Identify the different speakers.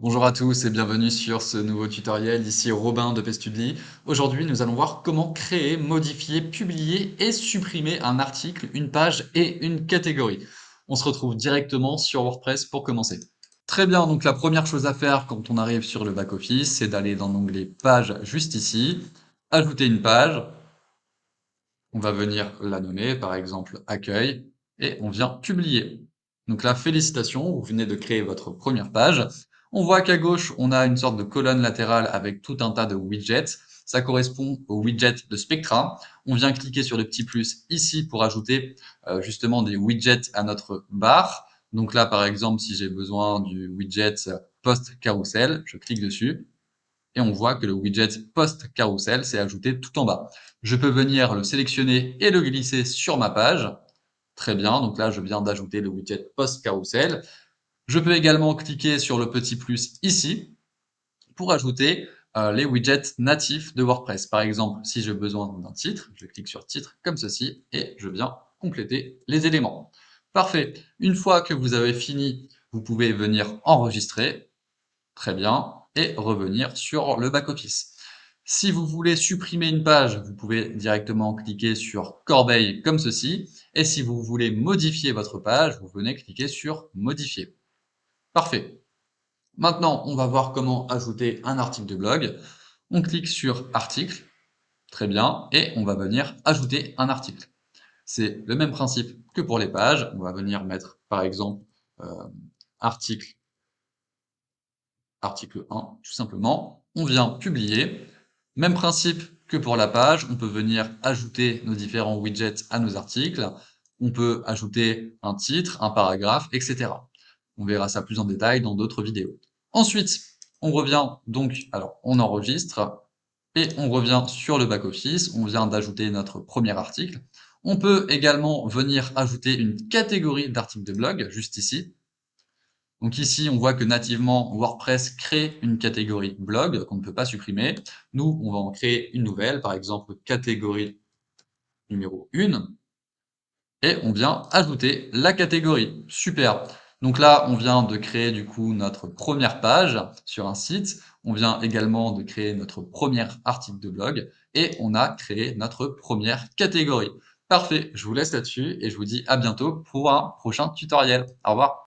Speaker 1: Bonjour à tous et bienvenue sur ce nouveau tutoriel. Ici Robin de Pestudly. Aujourd'hui, nous allons voir comment créer, modifier, publier et supprimer un article, une page et une catégorie. On se retrouve directement sur WordPress pour commencer. Très bien, donc la première chose à faire quand on arrive sur le back-office, c'est d'aller dans l'onglet Page juste ici, ajouter une page. On va venir la nommer, par exemple Accueil, et on vient publier. Donc là, félicitations, vous venez de créer votre première page. On voit qu'à gauche, on a une sorte de colonne latérale avec tout un tas de widgets. Ça correspond au widget de Spectra. On vient cliquer sur le petit plus ici pour ajouter justement des widgets à notre barre. Donc là, par exemple, si j'ai besoin du widget Post Carousel, je clique dessus et on voit que le widget Post Carousel s'est ajouté tout en bas. Je peux venir le sélectionner et le glisser sur ma page. Très bien, donc là je viens d'ajouter le widget Post Carousel. Je peux également cliquer sur le petit plus ici pour ajouter les widgets natifs de WordPress. Par exemple, si j'ai besoin d'un titre, je clique sur titre comme ceci et je viens compléter les éléments. Parfait. Une fois que vous avez fini, vous pouvez venir enregistrer. Très bien. Et revenir sur le back-office. Si vous voulez supprimer une page, vous pouvez directement cliquer sur corbeille comme ceci. Et si vous voulez modifier votre page, vous venez cliquer sur modifier. Parfait. Maintenant, on va voir comment ajouter un article de blog. On clique sur article. Très bien. Et on va venir ajouter un article. C'est le même principe que pour les pages. On va venir mettre, par exemple, euh, article 1, tout simplement. On vient publier. Même principe que pour la page, on peut venir ajouter nos différents widgets à nos articles. On peut ajouter un titre, un paragraphe, etc. On verra ça plus en détail dans d'autres vidéos. Ensuite, on revient donc, alors on enregistre et on revient sur le back-office. On vient d'ajouter notre premier article. On peut également venir ajouter une catégorie d'articles de blog, juste ici. Donc ici, on voit que nativement, WordPress crée une catégorie blog qu'on ne peut pas supprimer. Nous, on va en créer une nouvelle, par exemple catégorie numéro 1, et on vient ajouter la catégorie. Super. Donc là, on vient de créer du coup notre première page sur un site. On vient également de créer notre premier article de blog et on a créé notre première catégorie. Parfait, je vous laisse là-dessus et je vous dis à bientôt pour un prochain tutoriel. Au revoir.